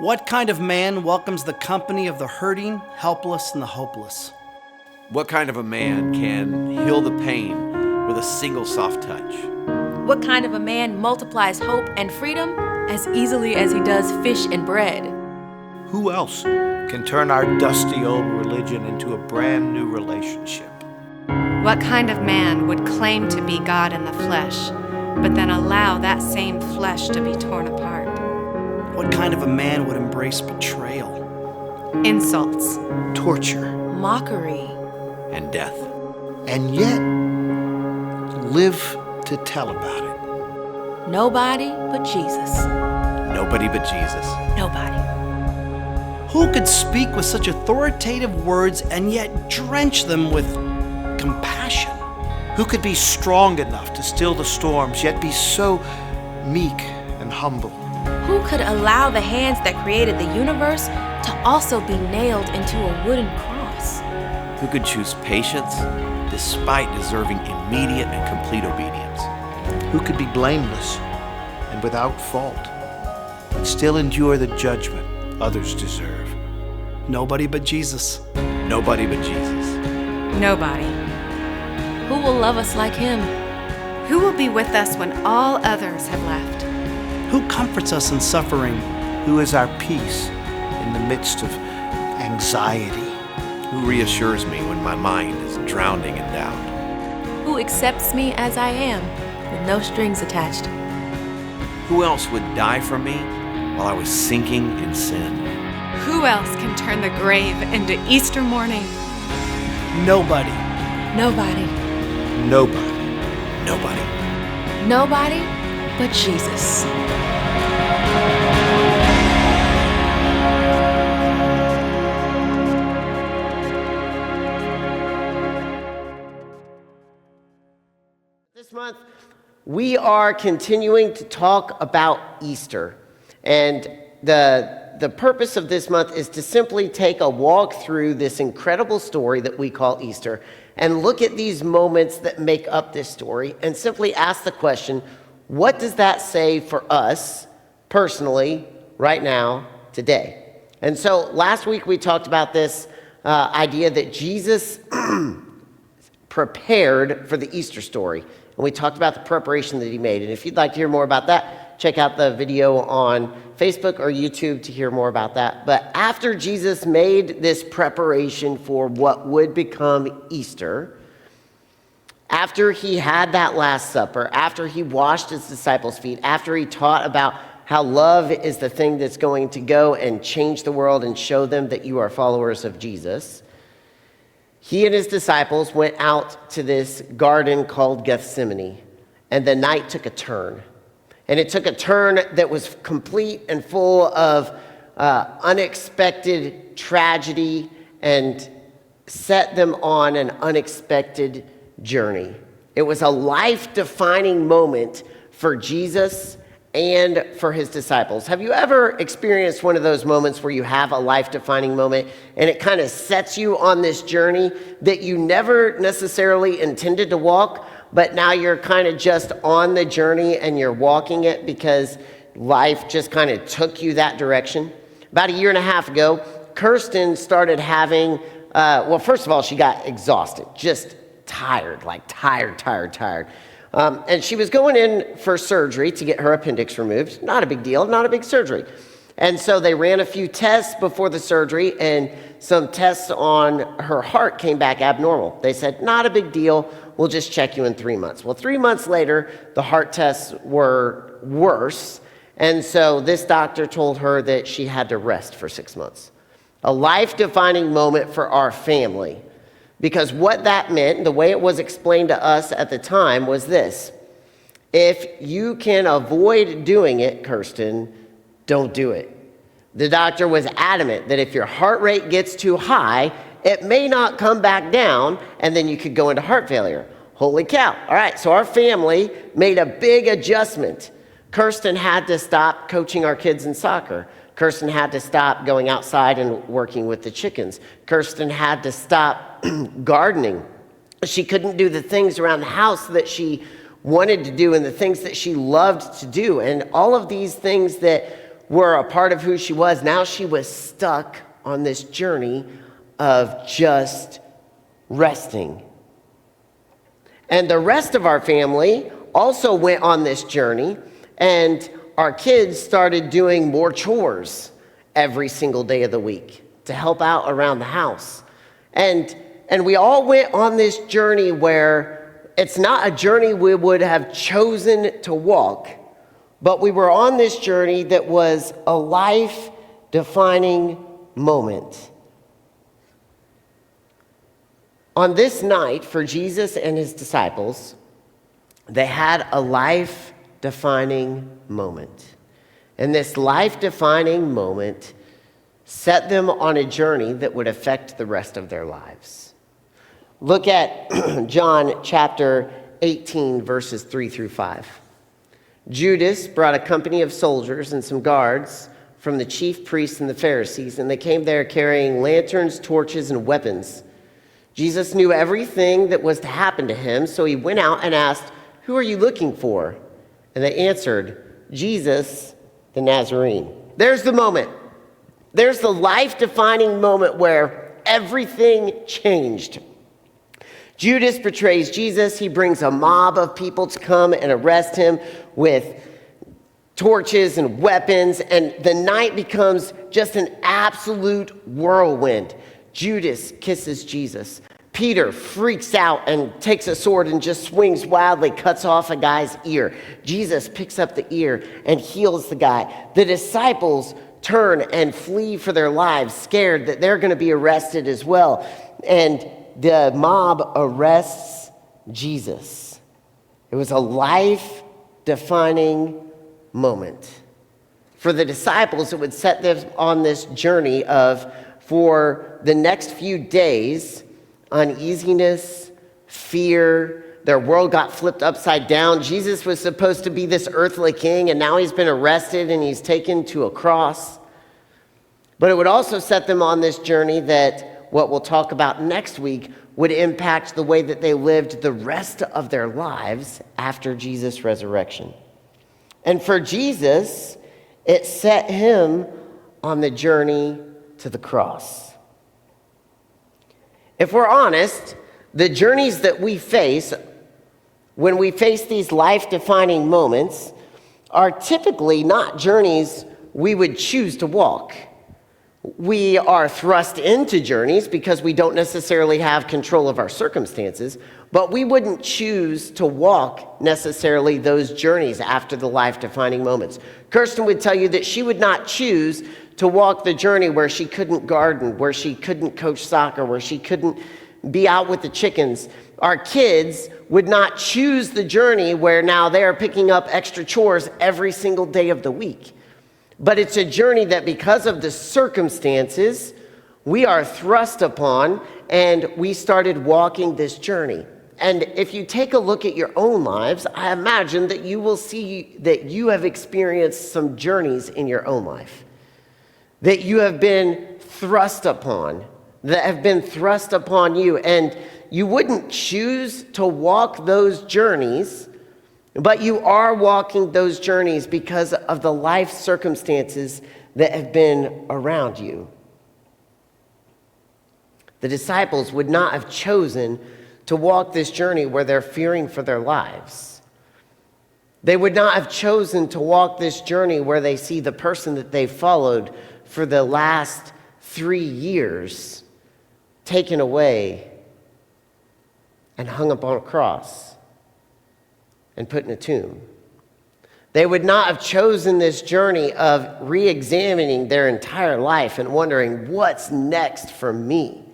What kind of man welcomes the company of the hurting, helpless, and the hopeless? What kind of a man can heal the pain with a single soft touch? What kind of a man multiplies hope and freedom as easily as he does fish and bread? Who else can turn our dusty old religion into a brand new relationship? What kind of man would claim to be God in the flesh, but then allow that same flesh to be torn apart? What kind of a man would embrace betrayal, Insults, Torture, Mockery. And death. and yet live to tell about it. Nobody but Jesus. Nobody but Jesus. Nobody. who could speak with such authoritative words and yet drench them with compassion? Who could be strong enough to still the storms, yet be so meek and humble? Who could allow the hands that created the universe to also be nailed into a wooden cross? Who could choose patience despite deserving immediate and complete obedience? Who could be blameless and without fault, but still endure the judgment others deserve? Nobody but Jesus. Nobody but Jesus. nobody. Who will love us like him? Who will be with us when all others have left? Who comforts us in suffering? Who is our peace in the midst of anxiety? Who reassures me when my mind is drowning in doubt? Who accepts me as I am, with no strings attached? Who else would die for me while I was sinking in sin? Who else can turn the grave into Easter morning? Nobody. Nobody. Nobody. Nobody. Nobody but Jesus. This month, we are continuing to talk about Easter. And the purpose of this month is to simply take a walk through this incredible story that we call Easter and look at these moments that make up this story and simply ask the question, what does that say for us personally right now, today? And so last week we talked about this idea that Jesus prepared for the Easter story. And we talked about the preparation that he made. And if you'd like to hear more about that, check out the video on Facebook or YouTube to hear more about that. But after Jesus made this preparation for what would become Easter, after he had that Last Supper, after he washed his disciples' feet, after he taught about how love is the thing that's going to go and change the world and show them that you are followers of Jesus, he and his disciples went out to this garden called Gethsemane, and the night took a turn. And it took a turn that was complete and full of unexpected tragedy and set them on an unexpected journey. It was a life-defining moment for Jesus and for his disciples. Have you ever experienced one of those moments where you have a life-defining moment and it kind of sets you on this journey that you never necessarily intended to walk, but now you're kind of just on the journey and you're walking it because life just kind of took you that direction? About a year and a half ago, Kirsten started having, first of all, she got exhausted, just tired, like tired. And she was going in for surgery to get her appendix removed. Not a big deal, not a big surgery. And so they ran a few tests before the surgery, and some tests on her heart came back abnormal. They said, not a big deal, we'll just check you in 3 months. Well, 3 months later, the heart tests were worse, and so this doctor told her that she had to rest for 6 months. A life-defining moment for our family. Because what that meant, the way it was explained to us at the time, was this: if you can avoid doing it, Kirsten, don't do it. The doctor was adamant that if your heart rate gets too high, it may not come back down, and then you could go into heart failure. Holy cow. All right, so our family made a big adjustment. Kirsten had to stop coaching our kids in soccer. Kirsten had to stop going outside and working with the chickens. Kirsten had to stop gardening. She couldn't do the things around the house that she wanted to do and the things that she loved to do. And all of these things that were a part of who she was. Now she was stuck on this journey of just resting. And the rest of our family also went on this journey, and our kids started doing more chores every single day of the week to help out around the house. And we all went on this journey where it's not a journey we would have chosen to walk, but we were on this journey that was a life-defining moment. On this night, for Jesus and his disciples, they had a life-defining moment. And this life-defining moment set them on a journey that would affect the rest of their lives. Look at John chapter 18, verses 3 through 5. Judas brought a company of soldiers and some guards from the chief priests and the Pharisees, and they came there carrying lanterns, torches, and weapons. Jesus knew everything that was to happen to him, so he went out and asked, "Who are you looking for?" And they answered, "Jesus, the Nazarene." There's the moment. There's the life-defining moment where everything changed. Judas betrays Jesus. He brings a mob of people to come and arrest him with torches and weapons, and the night becomes just an absolute whirlwind. Judas kisses Jesus. Peter freaks out and takes a sword and just swings wildly, cuts off a guy's ear. Jesus picks up the ear and heals the guy. The disciples turn and flee for their lives, scared that they're going to be arrested as well. And the mob arrests Jesus. It was a life-defining moment. For the disciples, it would set them on this journey of, for the next few days, uneasiness, fear. Their world got flipped upside down. Jesus was supposed to be this earthly king, and now he's been arrested and he's taken to a cross. But it would also set them on this journey that, what we'll talk about next week, would impact the way that they lived the rest of their lives after Jesus' resurrection. And for Jesus, it set him on the journey to the cross. If we're honest, the journeys that we face when we face these life-defining moments are typically not journeys we would choose to walk. We are thrust into journeys because we don't necessarily have control of our circumstances, but we wouldn't choose to walk necessarily those journeys after the life-defining moments. Kirsten would tell you that she would not choose to walk the journey where she couldn't garden, where she couldn't coach soccer, where she couldn't be out with the chickens. Our kids would not choose the journey where now they're picking up extra chores every single day of the week. But it's a journey that, because of the circumstances, we are thrust upon, and we started walking this journey. And if you take a look at your own lives, I imagine that you will see that you have experienced some journeys in your own life that you have been thrust upon, that have been thrust upon you. And you wouldn't choose to walk those journeys, but you are walking those journeys because of the life circumstances that have been around you. The disciples would not have chosen to walk this journey where they're fearing for their lives. They would not have chosen to walk this journey where they see the person that they followed for the last 3 years taken away and hung up on a cross and put in a tomb. They would not have chosen this journey of re-examining their entire life and wondering, what's next for me?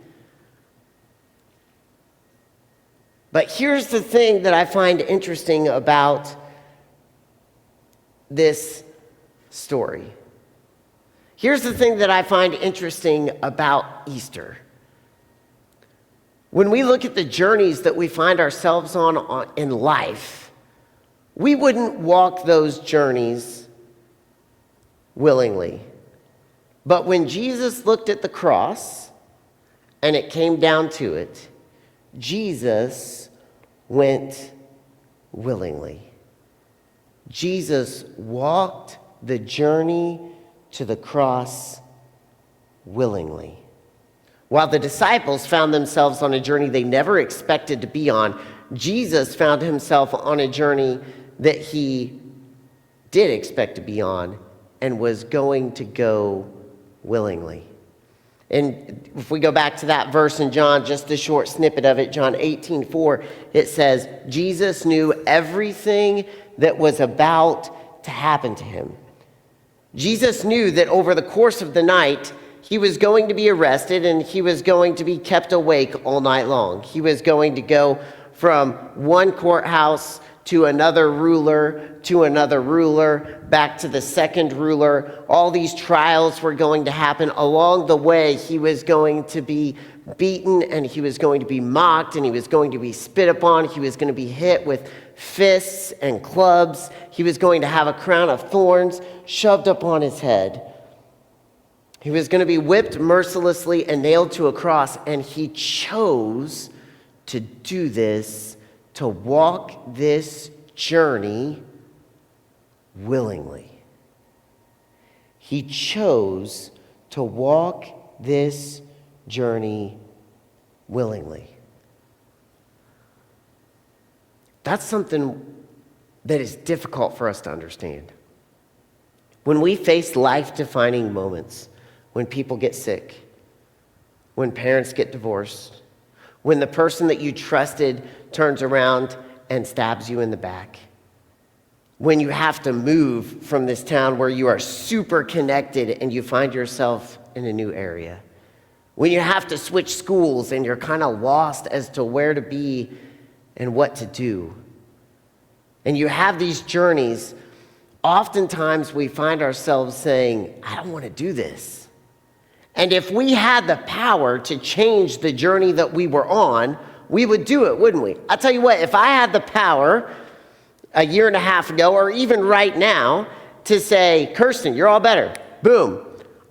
But here's the thing that I find interesting about this story. Here's the thing that I find interesting about Easter. When we look at the journeys that we find ourselves on in life, we wouldn't walk those journeys willingly. But when Jesus looked at the cross and it came down to it, Jesus went willingly. Jesus walked the journey to the cross willingly. While the disciples found themselves on a journey they never expected to be on, Jesus found himself on a journey that he did expect to be on and was going to go willingly. And if we go back to that verse in John, just a short snippet of it, John 18:4, it says, Jesus knew everything that was about to happen to him. Jesus knew that over the course of the night, he was going to be arrested and he was going to be kept awake all night long. He was going to go from one courthouse to another ruler, back to the second ruler. All these trials were going to happen. Along the way, he was going to be beaten and he was going to be mocked and he was going to be spit upon. He was going to be hit with fists and clubs. He was going to have a crown of thorns shoved up on his head. He was going to be whipped mercilessly and nailed to a cross, and he chose to do this, to walk this journey willingly. He chose to walk this journey willingly. That's something that is difficult for us to understand. When we face life-defining moments, when people get sick, when parents get divorced, when the person that you trusted turns around and stabs you in the back, when you have to move from this town where you are super connected and you find yourself in a new area, when you have to switch schools and you're kind of lost as to where to be and what to do, and you have these journeys, oftentimes we find ourselves saying, I don't want to do this. And if we had the power to change the journey that we were on, we would do it, wouldn't we? I'll tell you what, if I had the power a year and a half ago, or even right now, to say, Kirsten, you're all better, boom,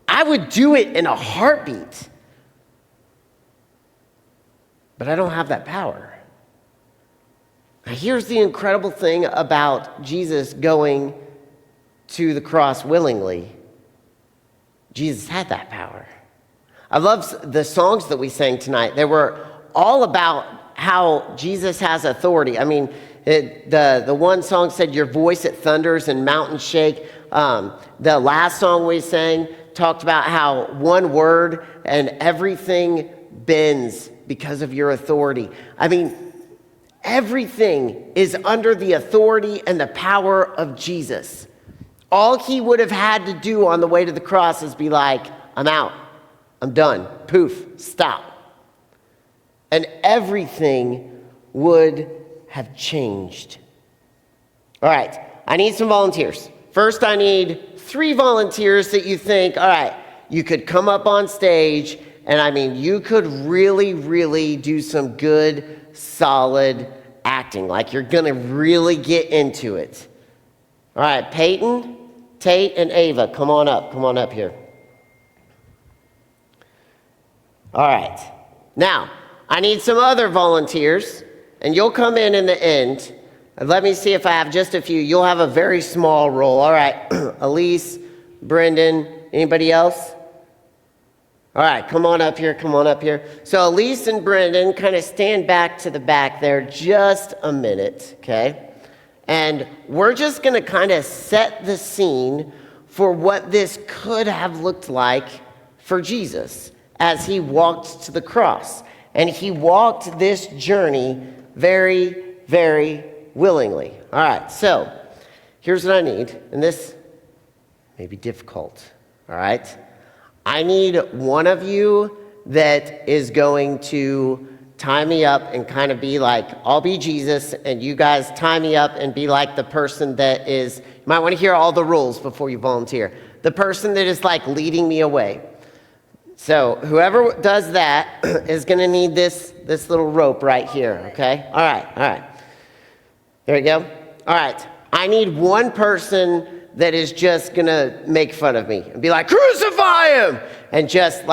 I would do it in a heartbeat. But I don't have that power. Now, here's the incredible thing about Jesus going to the cross willingly. Jesus had that power. I love the songs that we sang tonight. They were all about how Jesus has authority. I mean, the one song said, your voice it thunders and mountains shake. The last song we sang talked about how one word and everything bends because of your authority. I mean, everything is under the authority and the power of Jesus. All he would have had to do on the way to the cross is be like, I'm out. I'm done. Poof. Stop. And everything would have changed. All right. I need some volunteers. First, I need 3 volunteers that you think, all right, you could come up on stage, and I mean, you could really, really do some good, solid acting. Like you're going to really get into it. All right, Peyton, Tate, and Ava, come on up. Come on up here. All right. Now, I need some other volunteers, and you'll come in the end. And let me see if I have just a few. You'll have a very small role. All right, Elise, Brendan, anybody else? All right, come on up here, come on up here. So Elise and Brendan kind of stand back to the back there just a minute, okay? And we're just going to kind of set the scene for what this could have looked like for Jesus as he walked to the cross. And he walked this journey very, very willingly. All right, so here's what I need. And this may be difficult, all right? I need one of you that is going to tie me up and kind of be like, I'll be Jesus, and you guys tie me up and be like the person that is, you might want to hear all the rules before you volunteer. The person that is like leading me away. So whoever does that is going to need this little rope right here, okay? All right. There we go. All right. I need one person that is just going to make fun of me and be like, crucify him! And just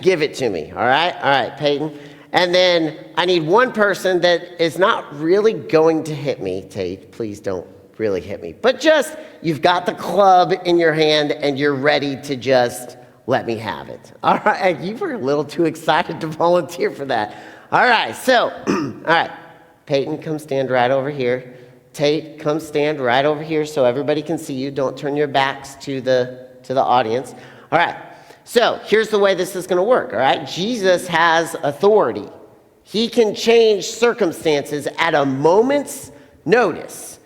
give it to me, all right, Peyton. And then I need one person that is not really going to hit me. Tate, please don't really hit me. But just, you've got the club in your hand and you're ready to just let me have it. All right, you were a little too excited to volunteer for that. All right, so, all right, Peyton, come stand right over here. Tate, come stand right over here so everybody can see you. Don't turn your backs to the audience. All right, so here's the way this is going to work, all right? Jesus has authority. He can change circumstances at a moment's notice.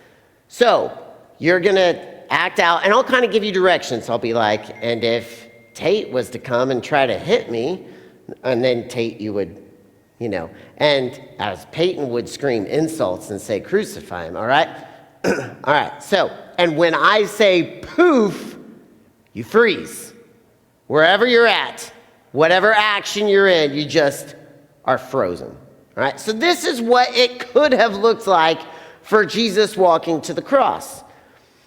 So you're going to act out, and I'll kind of give you directions. I'll be like, and if Tate was to come and try to hit me, and then Tate, you would, and as Peyton would scream insults and say, crucify him, all right? All right, so, and when I say poof, you freeze. Wherever you're at, whatever action you're in, you just are frozen, all right? So this is what it could have looked like for Jesus walking to the cross.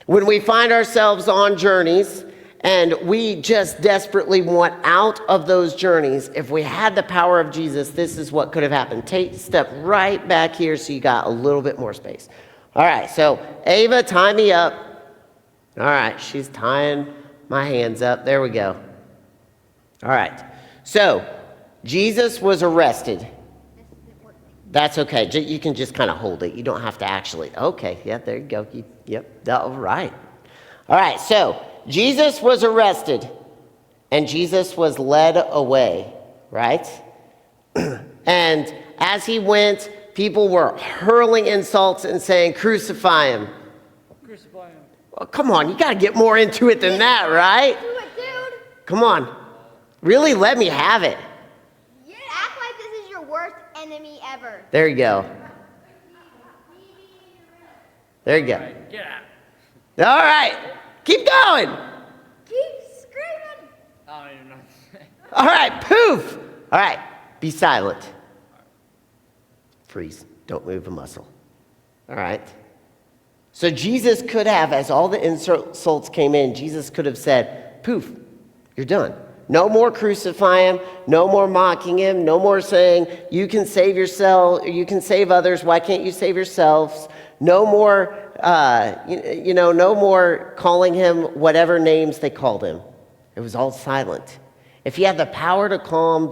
When we find ourselves on journeys and we just desperately want out of those journeys, if we had the power of Jesus, this is what could have happened. Tate, step right back here so you got a little bit more space. All right, so Ava, tie me up. All right, she's tying my hands up. There we go. All right, so Jesus was arrested. That's okay. You can just kind of hold it. You don't have to actually. Okay, yeah, there you go. Yep, all right. All right, so Jesus was arrested and Jesus was led away, right? And as he went, people were hurling insults and saying, crucify him. Crucify him. Oh, come on, you got to get more into it than that, right? Do it, dude. Come on. Really let me have it. Yeah. Act like this is your worst enemy ever. There you go. There you go. Get out. All right. Keep going. Keep screaming. I don't even know what to say. All right. Poof. All right. Be silent. Freeze. Don't move a muscle. All right. So Jesus could have, as all the insults came in, Jesus could have said, poof, you're done. No more crucify him, no more mocking him, no more saying, you can save yourself, you can save others, why can't you save yourselves? No more, no more calling him whatever names they called him. It was all silent. If he had the power to calm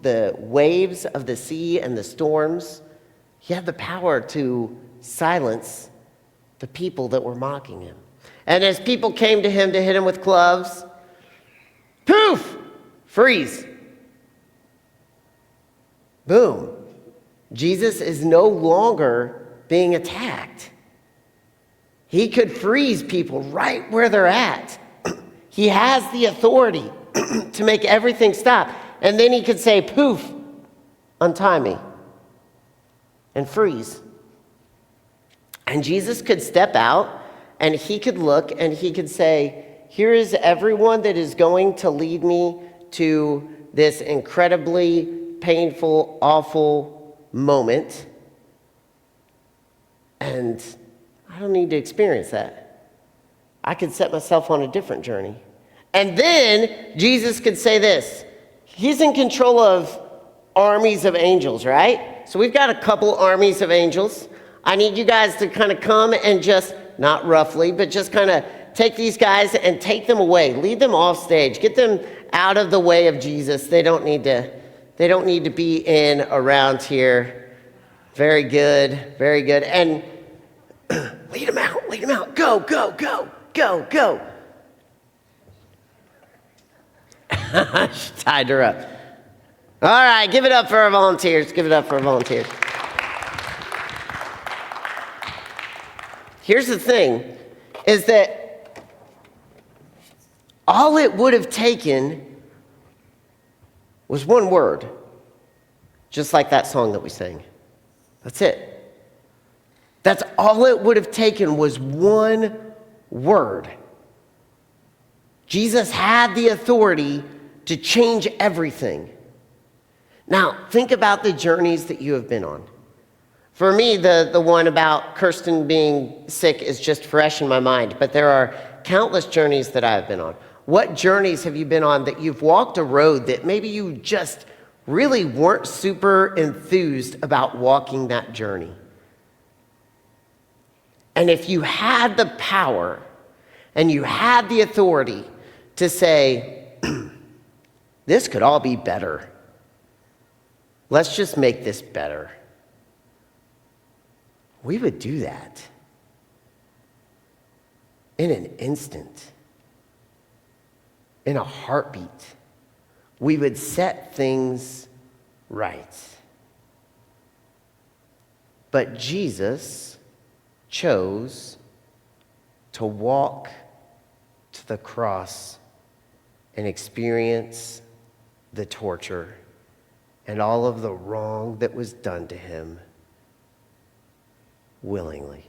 the waves of the sea and the storms, he had the power to silence the people that were mocking him. And as people came to him to hit him with clubs, poof! Freeze. Boom. Jesus is no longer being attacked. He could freeze people right where they're at. He has the authority to make everything stop. And then he could say, poof, untie me, and freeze. And Jesus could step out and he could look and he could say, here is everyone that is going to lead me to this incredibly painful, awful moment. And I don't need to experience that. I could set myself on a different journey. And then Jesus could say this. He's in control of armies of angels, right? So we've got a couple armies of angels. I need you guys to kind of come and just, not roughly, but just kind of take these guys and take them away. Lead them off stage. Get them out of the way of Jesus. They don't need to be in around here. Very good. Very good. And lead them out. Lead them out. Go, go, go, go, go. She tied her up. All right, give it up for our volunteers. Give it up for our volunteers. Here's the thing, is that all it would have taken was one word, just like that song that we sang. That's it. That's all it would have taken was one word. Jesus had the authority to change everything. Now, think about the journeys that you have been on. For me, the one about Kirsten being sick is just fresh in my mind, but there are countless journeys that I've been on. What journeys have you been on that you've walked a road that maybe you just really weren't super enthused about walking that journey? And if you had the power and you had the authority to say, this could all be better. Let's just make this better. We would do that in an instant, in a heartbeat. We would set things right. But Jesus chose to walk to the cross and experience the torture and all of the wrong that was done to him willingly.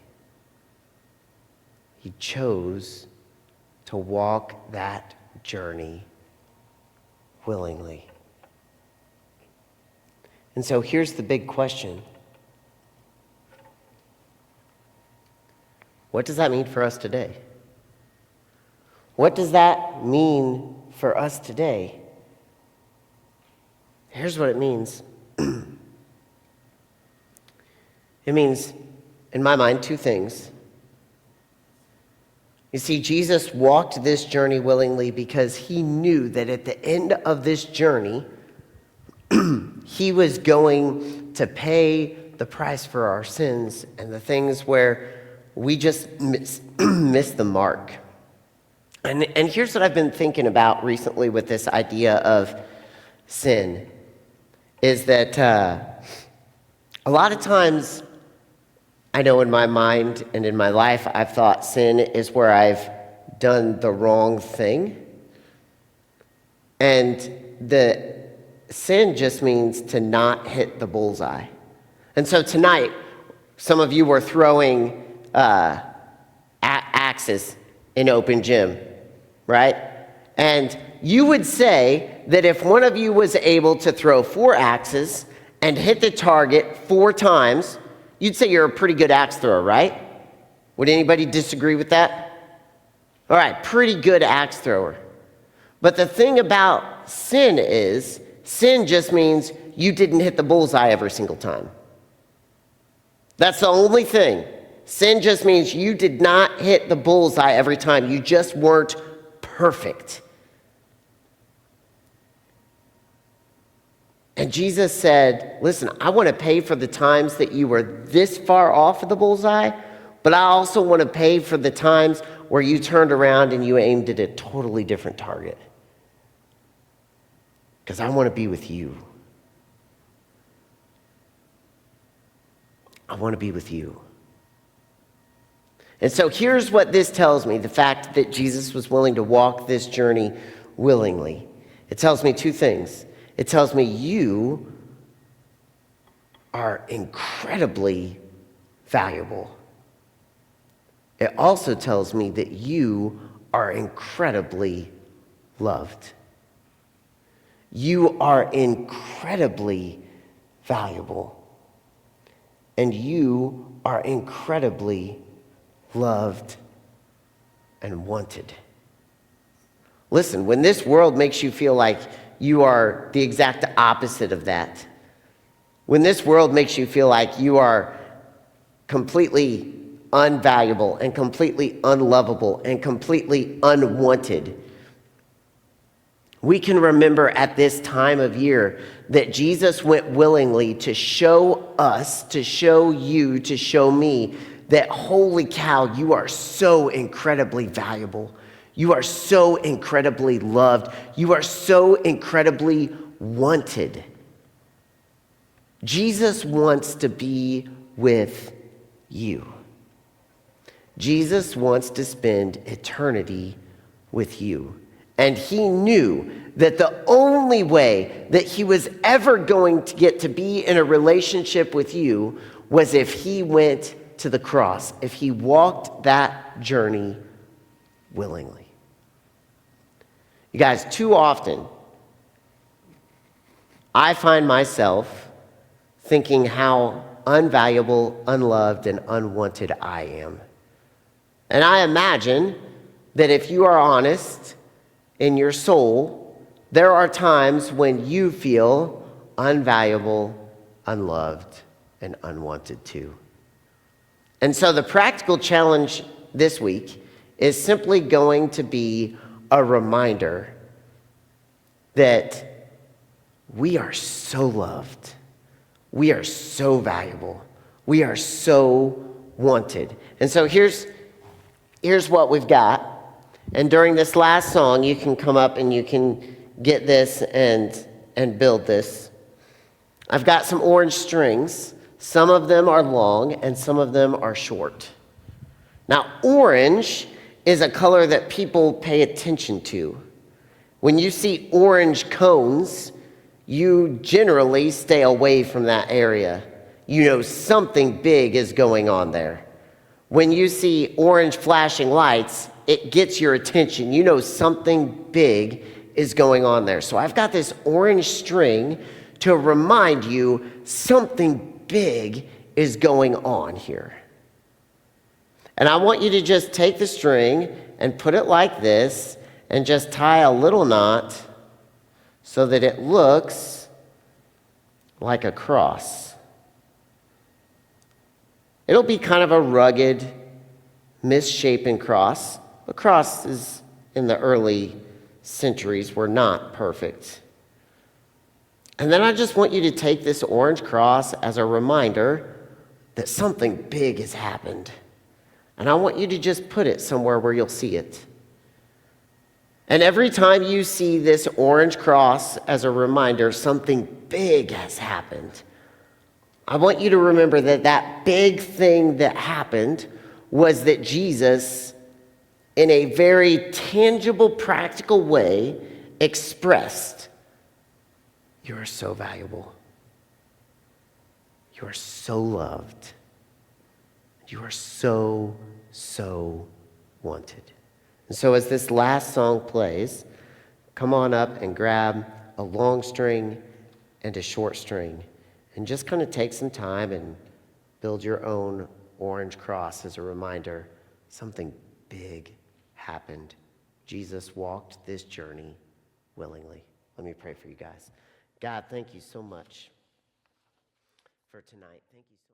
He chose to walk that journey willingly. And so here's the big question. What does that mean for us today? What does that mean for us today? Here's what it means. It means, in my mind, two things. You see, Jesus walked this journey willingly because he knew that at the end of this journey, he was going to pay the price for our sins and the things where we just miss the mark. And here's what I've been thinking about recently with this idea of sin, is that a lot of times, I know in my mind and in my life, I've thought sin is where I've done the wrong thing. And the sin just means to not hit the bullseye. And so tonight, some of you were throwing axes in open gym, right? And you would say that if one of you was able to throw 4 axes and hit the target 4 times, you'd say you're a pretty good axe thrower, right? Would anybody disagree with that? All right, pretty good axe thrower. But the thing about sin is, sin just means you didn't hit the bullseye every single time. That's the only thing. Sin just means you did not hit the bullseye every time. You just weren't perfect. And Jesus said, listen, I want to pay for the times that you were this far off of the bullseye, but I also want to pay for the times where you turned around and you aimed at a totally different target. Because I want to be with you. I want to be with you. And so here's what this tells me, the fact that Jesus was willing to walk this journey willingly. It tells me 2 things. It tells me you are incredibly valuable. It also tells me that you are incredibly loved. You are incredibly valuable. And you are incredibly loved and wanted. Listen, when this world makes you feel like you are the exact opposite of that, when this world makes you feel like you are completely unvaluable and completely unlovable and completely unwanted, we can remember at this time of year that Jesus went willingly to show us, to show you, to show me that, holy cow, you are so incredibly valuable. You are so incredibly loved. You are so incredibly wanted. Jesus wants to be with you. Jesus wants to spend eternity with you. And he knew that the only way that he was ever going to get to be in a relationship with you was if he went to the cross, if he walked that journey willingly. You guys, too often, I find myself thinking how unvaluable, unloved, and unwanted I am. And I imagine that if you are honest in your soul, there are times when you feel unvaluable, unloved, and unwanted too. And so the practical challenge this week is simply going to be a reminder that we are so loved. We are so valuable. We are so wanted. And so here's what we've got. And during this last song, you can come up and you can get this and build this. I've got some orange strings. Some of them are long and some of them are short. Now, orange is a color that people pay attention to. When you see orange cones, you generally stay away from that area. You know something big is going on there. When you see orange flashing lights, it gets your attention. You know something big is going on there. So I've got this orange string to remind you something big is going on here. And I want you to just take the string and put it like this and just tie a little knot so that it looks like a cross. It'll be kind of a rugged, misshapen cross. The crosses in the early centuries were not perfect. And then I just want you to take this orange cross as a reminder that something big has happened. And I want you to just put it somewhere where you'll see it. And every time you see this orange cross as a reminder, something big has happened. I want you to remember that that big thing that happened was that Jesus, in a very tangible, practical way, expressed, you are so valuable. You are so loved. You are so, so wanted. And so as this last song plays, come on up and grab a long string and a short string and just kind of take some time and build your own orange cross as a reminder something big happened. Jesus walked this journey willingly. Let me pray for you guys. God, thank you so much for tonight. Thank you.